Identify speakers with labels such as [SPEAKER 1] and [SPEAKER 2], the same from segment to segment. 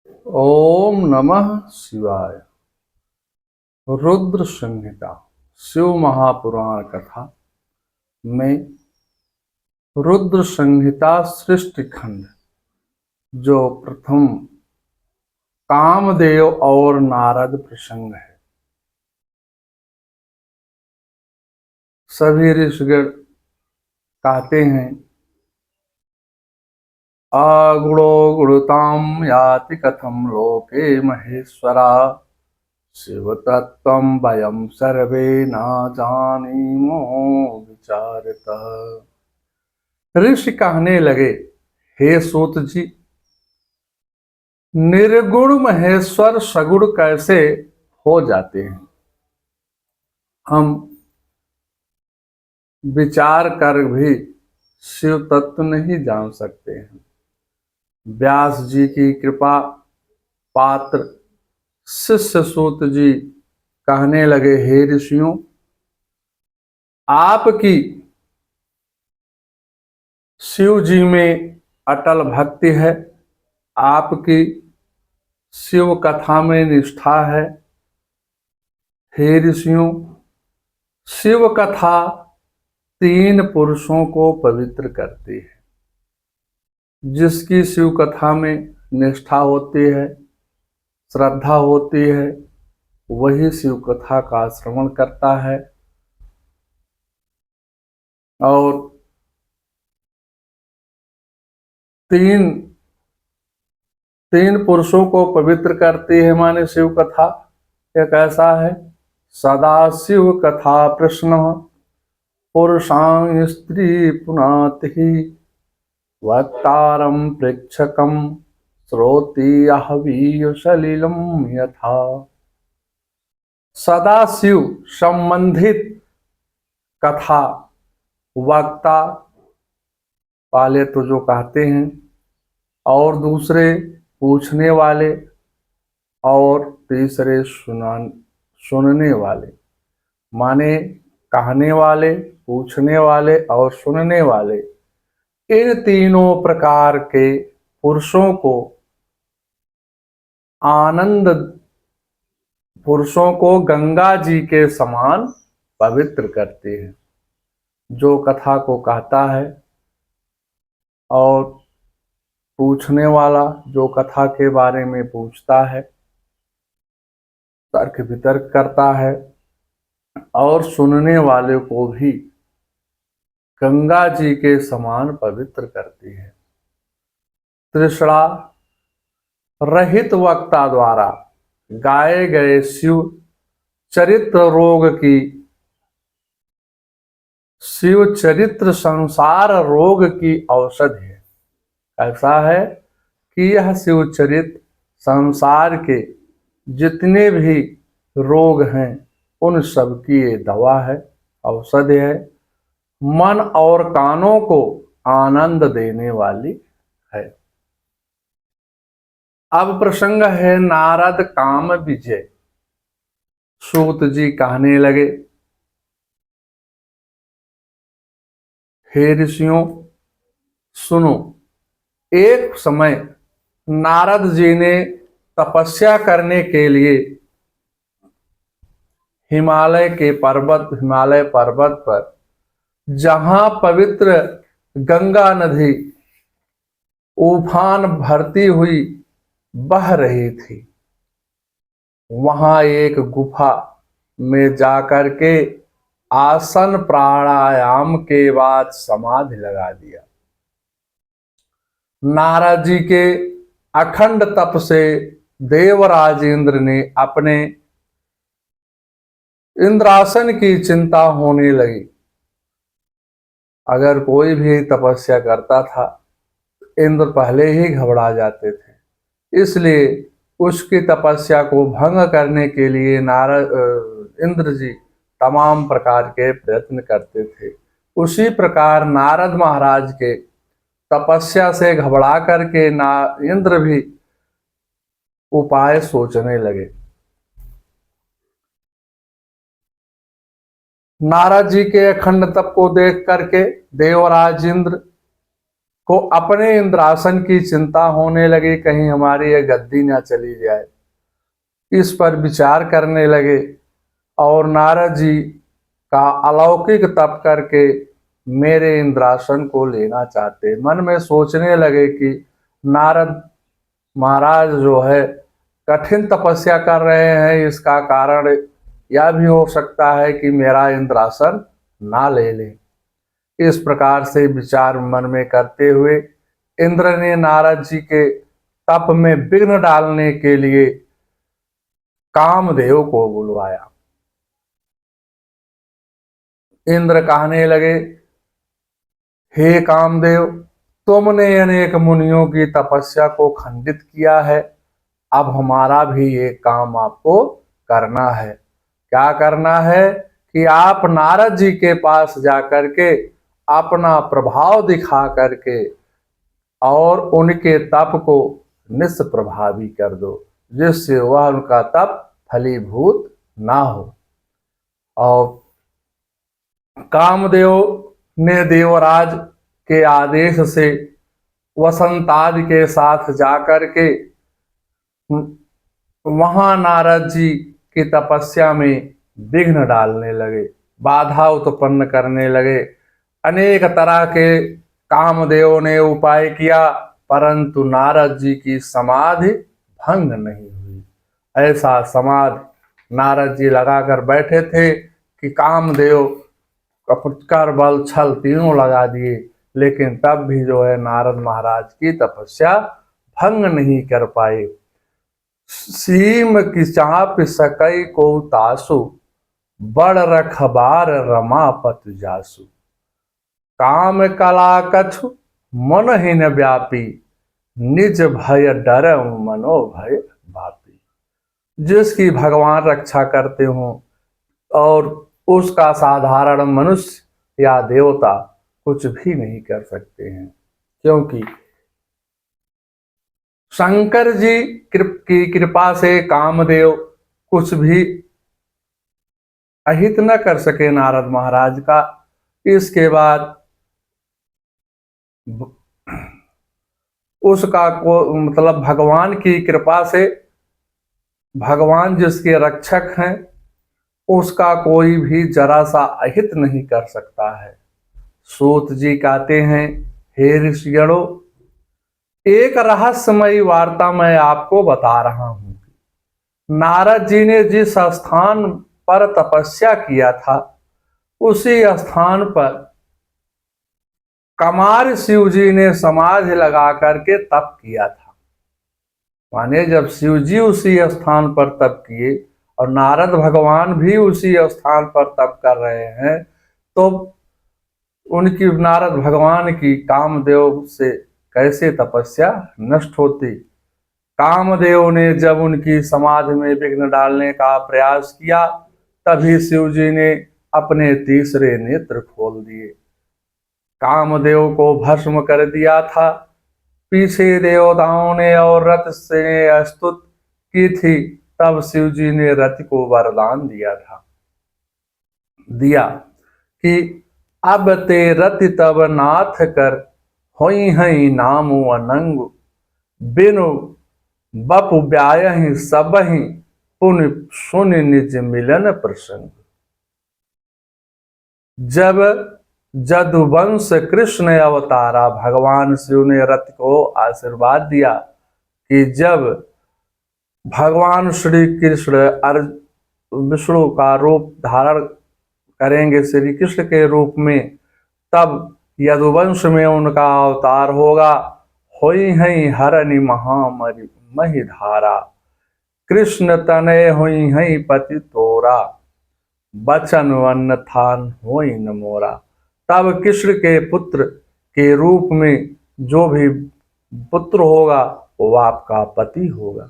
[SPEAKER 1] ओम नमः शिवाय। रुद्र संहिता शिव महापुराण कथा में रुद्र संहिता सृष्टि खंड, जो प्रथम कामदेव और नारद प्रसंग है। सभी ऋषिगण कहते हैं, अगुणो गुणताम याति कथम लोके महेश्वरा, शिव तत्त्वं वयं सर्वे न जानीमो विचारतः। ऋषि कहने लगे, हे सूत जी, निर्गुण महेश्वर सगुण कैसे हो जाते हैं? हम विचार कर भी शिव तत्व नहीं जान सकते हैं। व्यास जी की कृपा पात्र शिष्य सूत जी कहने लगे, हे ऋषियों, आपकी शिव जी में अटल भक्ति है, आपकी शिव कथा में निष्ठा है। हे ऋषियों, शिव कथा 3 पुरुषों को पवित्र करती है। जिसकी शिव कथा में निष्ठा होती है, श्रद्धा होती है, वही शिव कथा का श्रवण करता है और तीन तीन पुरुषों को पवित्र करती है। माने शिव कथा एक ऐसा है, सदा शिव कथा प्रश्न पुरुषां स्त्री पुनाति, वक्तारं प्रेक्षकं श्रोति आहवीय सलिलम यथा। सदा शिव संबंधित कथा वक्ता वाले तो जो कहते हैं, और दूसरे पूछने वाले, और तीसरे सुनने वाले। माने कहने वाले, पूछने वाले और सुनने वाले, इन तीनों प्रकार के पुरुषों को आनंद पुरुषों को गंगा जी के समान पवित्र करते हैं। जो कथा को कहता है और पूछने वाला जो कथा के बारे में पूछता है, तर्क वितर्क करता है, और सुनने वाले को भी गंगा जी के समान पवित्र करती है। तृष्णा रहित वक्ता द्वारा गाए गए शिव चरित्र संसार रोग की औषधि है। ऐसा है कि यह शिव चरित्र संसार के जितने भी रोग हैं उन सब की ये दवा है, औषधि है, मन और कानों को आनंद देने वाली है। अब प्रसंग है नारद काम विजय। सूत जी कहने लगे, हे ऋषियों सुनो, एक समय नारद जी ने तपस्या करने के लिए हिमालय पर्वत पर, जहां पवित्र गंगा नदी उफान भरती हुई बह रही थी, वहां एक गुफा में जाकर के आसन प्राणायाम के बाद समाधि लगा दिया। नारद जी के अखंड तप से देवराज इंद्र ने अपने इंद्रासन की चिंता होने लगी। अगर कोई भी तपस्या करता था, इंद्र पहले ही घबरा जाते थे। इसलिए उसकी तपस्या को भंग करने के लिए इंद्र जी तमाम प्रकार के प्रयत्न करते थे। उसी प्रकार नारद महाराज के तपस्या से घबरा करके इंद्र भी उपाय सोचने लगे। नारद जी के अखंड तप को देख करके देवराज इंद्र को अपने इंद्रासन की चिंता होने लगी, कहीं हमारी यह गद्दी ना चली जाए। इस पर विचार करने लगे और नारद जी का अलौकिक तप करके मेरे इंद्रासन को लेना चाहते। मन में सोचने लगे कि नारद महाराज जो है कठिन तपस्या कर रहे हैं, इसका कारण यह भी हो सकता है कि मेरा इंद्रासन ना ले लें। इस प्रकार से विचार मन में करते हुए इंद्र ने नारद जी के तप में विघ्न डालने के लिए कामदेव को बुलवाया। इंद्र कहने लगे, हे कामदेव, तुमने अनेक मुनियों की तपस्या को खंडित किया है, अब हमारा भी ये काम आपको करना है। क्या करना है कि आप नारद जी के पास जाकर के अपना प्रभाव दिखा करके और उनके तप को निष्प्रभावी कर दो, जिससे वह उनका तप फलीभूत ना हो। और कामदेव ने देवराज के आदेश से वसंतादि के साथ जाकर के वहां नारद जी की तपस्या में विघ्न डालने लगे, बाधा उत्पन्न करने लगे। अनेक तरह के कामदेव ने उपाय किया, परंतु नारद जी की समाधि भंग नहीं हुई। ऐसा समाधि नारद जी लगाकर बैठे थे कि कामदेव कर बल छल तीनों लगा दिए, लेकिन तब भी जो है नारद महाराज की तपस्या भंग नहीं कर पाए। सीम की चाप सकई को तासु, बड़ रखबार रमापत जासु। काम कला कछु मन हिन व्यापी, निज भय डर मनो भय बापी। जिसकी भगवान रक्षा करते हो और उसका साधारण मनुष्य या देवता कुछ भी नहीं कर सकते हैं, क्योंकि शंकर जी की कृपा से कामदेव कुछ भी अहित न कर सके नारद महाराज का। इसके बाद उसका को मतलब भगवान की कृपा से, भगवान जिसके रक्षक हैं, उसका कोई भी जरा सा अहित नहीं कर सकता है। सूत जी कहते हैं, हे ऋषिगणों, एक रहस्यमयी वार्ता मैं आपको बता रहा हूं। नारद जी ने जिस स्थान पर तपस्या किया था, उसी स्थान पर कमार शिव जी ने समाधि लगा करके तप किया था। माने जब शिव जी उसी स्थान पर तप किए और नारद भगवान भी उसी स्थान पर तप कर रहे हैं, तो उनकी, नारद भगवान की कामदेव से कैसे तपस्या नष्ट होती। कामदेव ने जब उनकी समाधि में विघ्न डालने का प्रयास किया, तभी शिव जी ने अपने तीसरे नेत्र खोल दिए, कामदेव को भस्म कर दिया था। पीछे देवताओं ने और रथ से स्तुत की थी, तब शिव जी ने रथ को वरदान दिया कि अब ते रति तब नाथ कर, होई हई नामु अनंग, बिनु बपु ब्याहि सबहि, पुन सुन निज मिलन प्रसंग। जब जदुवंश कृष्ण अवतारा, भगवान शिव ने रथ को आशीर्वाद दिया कि जब भगवान श्री कृष्ण विष्णु का रूप धारण करेंगे श्री कृष्ण के रूप में, तब यदुवंश में उनका अवतार होगा। होई हई हरनि महामरि मही धारा, कृष्ण तनय होई हई पति तोरा, बचन वन थान होई न मोरा। तब कृष्ण के पुत्र के रूप में जो भी पुत्र होगा वो आपका पति होगा।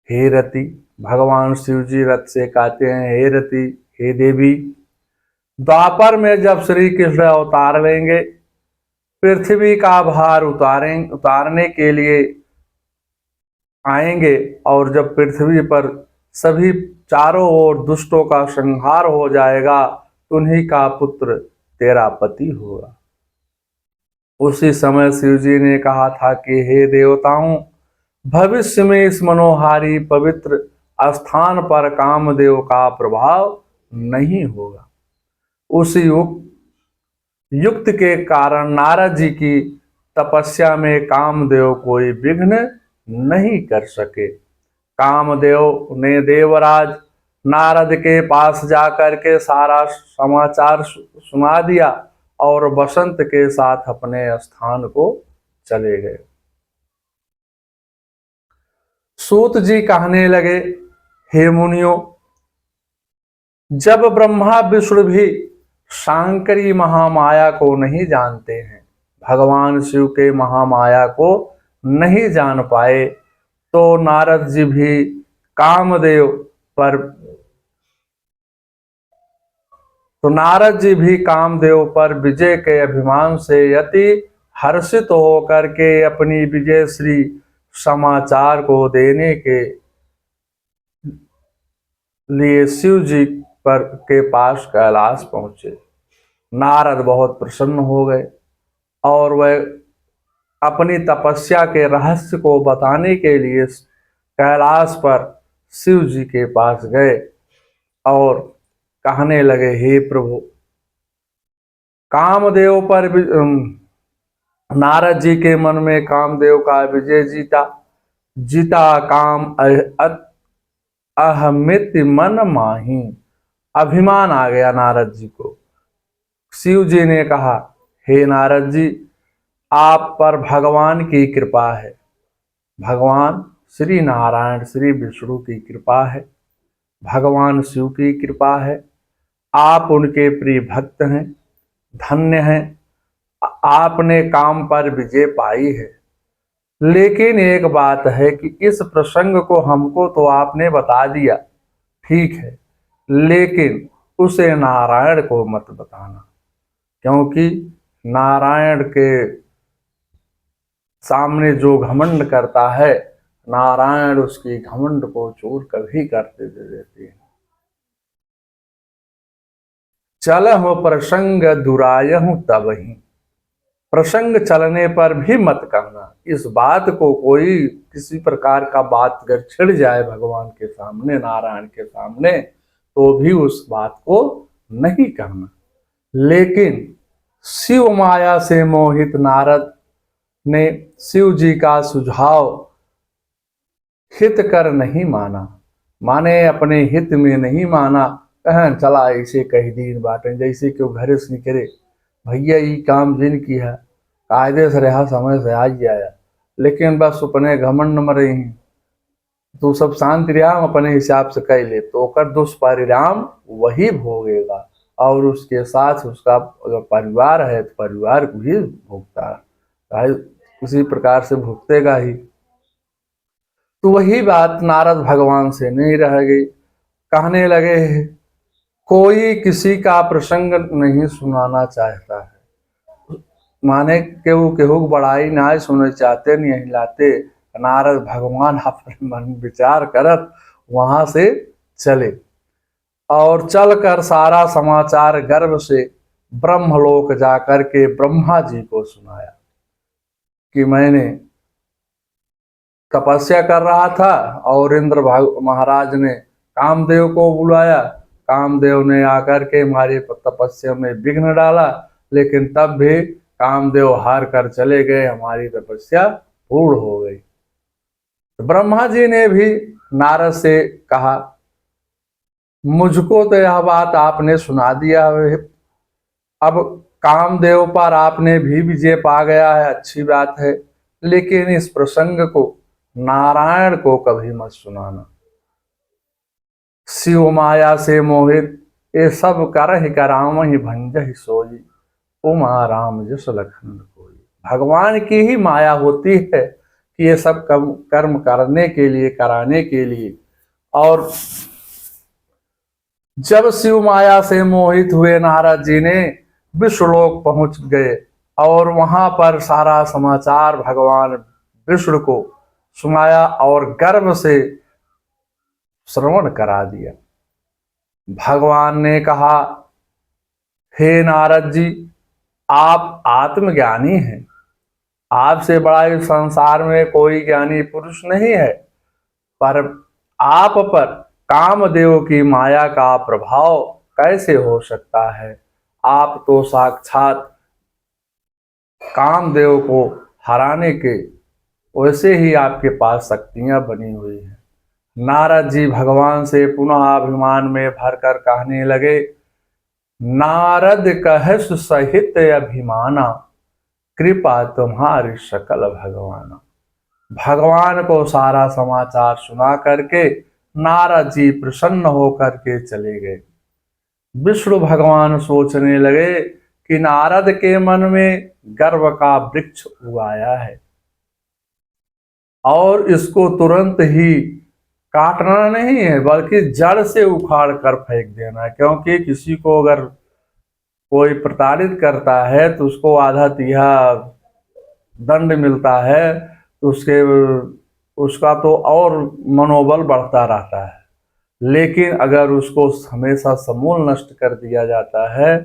[SPEAKER 1] हे रति, भगवान शिव जी रथ से कहते हैं, हे रति, हे देवी, द्वापर में जब श्री कृष्ण अवतार लेंगे, पृथ्वी का भार उतारने के लिए आएंगे, और जब पृथ्वी पर सभी चारों ओर दुष्टों का संहार हो जाएगा, उन्हीं का पुत्र तेरा पति होगा। उसी समय शिव जी ने कहा था कि हे देवताओं, भविष्य में इस मनोहारी पवित्र स्थान पर कामदेव का प्रभाव नहीं होगा। उस युक्त के कारण नारद जी की तपस्या में कामदेव कोई विघ्न नहीं कर सके। कामदेव ने देवराज नारद के पास जाकर के सारा समाचार सुना दिया और बसंत के साथ अपने स्थान को चले गए। सूत जी कहने लगे, हे मुनियों, जब ब्रह्मा विष्णु भी शांकरी महामाया को नहीं जानते हैं, भगवान शिव के महामाया को नहीं जान पाए, तो नारद जी भी कामदेव पर विजय के अभिमान से अति हर्षित होकर के अपनी विजय श्री समाचार को देने के लिए शिव जी के पास कैलाश पहुंचे। नारद बहुत प्रसन्न हो गए और वह अपनी तपस्या के रहस्य को बताने के लिए कैलाश पर शिव जी के पास गए और कहने लगे, हे प्रभु, कामदेव पर नारद जी के मन में कामदेव का विजय जीता काम अहमित मन माही। अभिमान आ गया नारद जी को। शिव जी ने कहा, हे नारद जी, आप पर भगवान की कृपा है, भगवान श्री नारायण श्री विष्णु की कृपा है, भगवान शिव की कृपा है, आप उनके प्रिय भक्त हैं, धन्य हैं, आपने काम पर विजय पाई है। लेकिन एक बात है कि इस प्रसंग को हमको तो आपने बता दिया, ठीक है, लेकिन उसे नारायण को मत बताना, क्योंकि नारायण के सामने जो घमंड करता है, नारायण उसकी घमंड को चूर कभी करते दे देते हैं। चलहु प्रसंग दुरायहु तबहि, प्रसंग चलने पर भी मत कहना। इस बात को कोई किसी प्रकार का बात अगर छिड़ जाए भगवान के सामने, नारायण के सामने, तो भी उस बात को नहीं कहना। लेकिन शिव माया से मोहित नारद ने शिव जी का सुझाव हित कर नहीं माना, माने अपने हित में नहीं माना। कहन चला ऐसे कई दिन बाटे, जैसे क्यों घरे से निकले, भैया ये काम जिन की है, कायदे से रहा, समय से आ जाया, लेकिन बस अपने घमंड में रही, तो सब शांति राम अपने हिसाब से कह ले, तो कर दुष्परिणाम वही भोगेगा, और उसके साथ उसका अगर परिवार है तो परिवार को भी भोगता है, उसी प्रकार से भुगतेगा ही। तो वही बात नारद भगवान से नहीं रह गई। कहने लगे, कोई किसी का प्रसंग नहीं सुनाना चाहता है, माने केहू बड़ाई ना सुने चाहते, नहीं लाते। नारद भगवान अपने मन विचार करत वहां से चले और चलकर सारा समाचार गर्व से ब्रह्मलोक जाकर के ब्रह्मा जी को सुनाया कि मैंने तपस्या कर रहा था और इंद्र महाराज ने कामदेव को बुलाया, कामदेव ने आकर के हमारी तपस्या में विघ्न डाला, लेकिन तब भी कामदेव हार कर चले गए, हमारी तपस्या पूर्ण हो गई। तो ब्रह्मा जी ने भी नारद से कहा, मुझको तो यह बात आपने सुना दिया है, अब कामदेव पर आपने भी विजय पा गया है, अच्छी बात है, लेकिन इस प्रसंग को नारायण को कभी मत सुनाना। शिव माया से मोहित ये सब करहि करावहि भंजहि सोई, उमा राम जस लखन कोई। भगवान की ही माया होती है कि ये सब कर्म करने के लिए, कराने के लिए। और जब शिव माया से मोहित हुए नारद जी ने विष्णुलोक पहुंच गए और वहां पर सारा समाचार भगवान विष्णु को सुनाया और गर्व से श्रवण करा दिया। भगवान ने कहा, हे नारद जी, आप आत्मज्ञानी हैं। आपसे बड़ा इस संसार में कोई ज्ञानी पुरुष नहीं है। पर आप पर कामदेव की माया का प्रभाव कैसे हो सकता है? आप तो साक्षात कामदेव को हराने के वैसे ही आपके पास शक्तियां बनी हुई हैं। नारद जी भगवान से पुनः अभिमान में भरकर कहने लगे, नारद कहस सहित अभिमाना, कृपा तुम्हारी सकल भगवाना। भगवान को सारा समाचार सुना करके नारद जी प्रसन्न होकर के चले गए। विष्णु भगवान सोचने लगे कि नारद के मन में गर्व का वृक्ष उगाया है और इसको तुरंत ही काटना नहीं है, बल्कि जड़ से उखाड़ कर फेंक देना है। क्योंकि किसी को अगर कोई प्रताड़ित करता है तो उसको आधा तिहा दंड मिलता है, तो उसका तो और मनोबल बढ़ता रहता है। लेकिन अगर उसको हमेशा समूल नष्ट कर दिया जाता है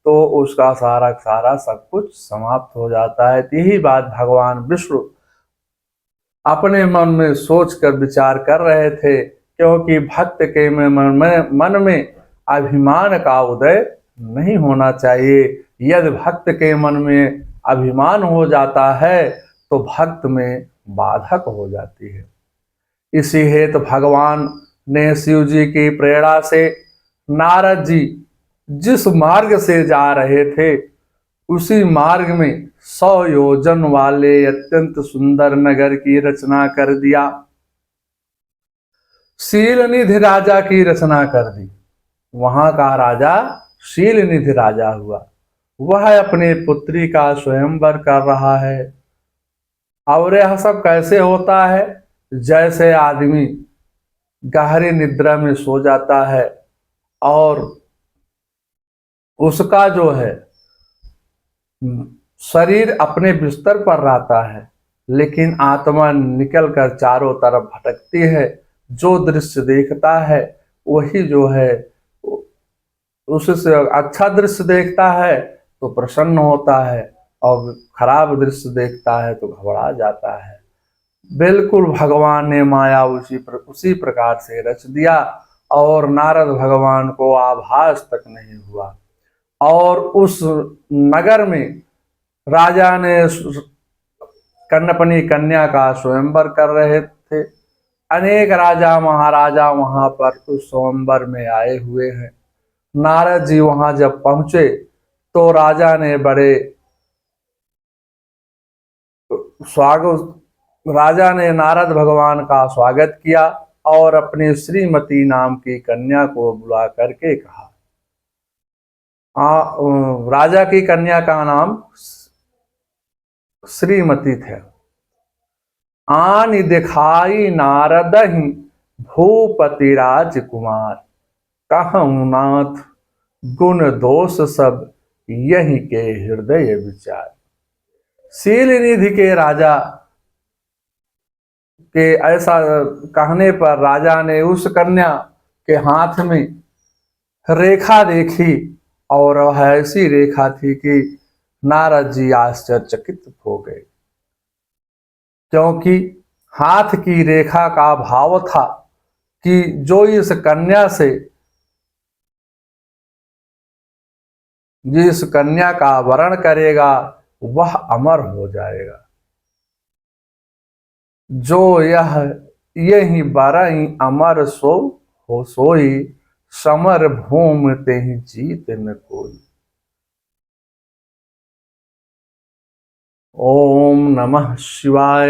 [SPEAKER 1] तो उसका सारा सारा सब कुछ समाप्त हो जाता है। यही बात भगवान विष्णु अपने मन में सोच कर विचार कर रहे थे, क्योंकि भक्त के मन में अभिमान का उदय नहीं होना चाहिए। यदि भक्त के मन में अभिमान हो जाता है तो भक्त में बाधक हो जाती है। इसी हेतु भगवान ने शिव जी की प्रेरणा से नारद जी जिस मार्ग से जा रहे थे उसी मार्ग में 100 योजन वाले अत्यंत सुंदर नगर की रचना कर दिया। शीलनिधि राजा की रचना कर दी। वहां का राजा शीलनिधि राजा हुआ। वह अपने पुत्री का स्वयंवर कर रहा है। और यह सब कैसे होता है? जैसे आदमी गहरी निद्रा में सो जाता है और उसका जो है शरीर अपने बिस्तर पर रहता है, लेकिन आत्मा निकलकर चारों तरफ भटकती है। जो दृश्य देखता है वही जो है उससे अच्छा दृश्य देखता है तो प्रसन्न होता है, और खराब दृश्य देखता है तो घबरा जाता है। बिल्कुल भगवान ने माया उसी प्रकार से रच दिया और नारद भगवान को आभास तक नहीं हुआ। और उस नगर में राजा ने अपनी कन्या का स्वयंवर कर रहे थे। अनेक राजा महाराजा वहां पर उस स्वयंवर में आए हुए हैं। नारद जी वहां जब पहुंचे तो राजा ने बड़े स्वागत राजा ने नारद भगवान का स्वागत किया और अपनी श्रीमती नाम की कन्या को बुला करके कहा। राजा की कन्या का नाम श्रीमती थे। आन दिखाई नारद ही भूपति राजकुमार, कहूँ नाथ गुण दोष सब यही के हृदय विचार। शीलनिधि के राजा के ऐसा कहने पर राजा ने उस कन्या के हाथ में रेखा देखी और वह ऐसी रेखा थी कि नारद जी आश्चर्यचकित हो गए, क्योंकि हाथ की रेखा का भाव था कि जो इस कन्या से जिस कन्या का वरण करेगा वह अमर हो जाएगा। जो यही बरई अमर सो हो सोई, समर भूमि ते ही जीत न कोई। ओम नमः शिवाय।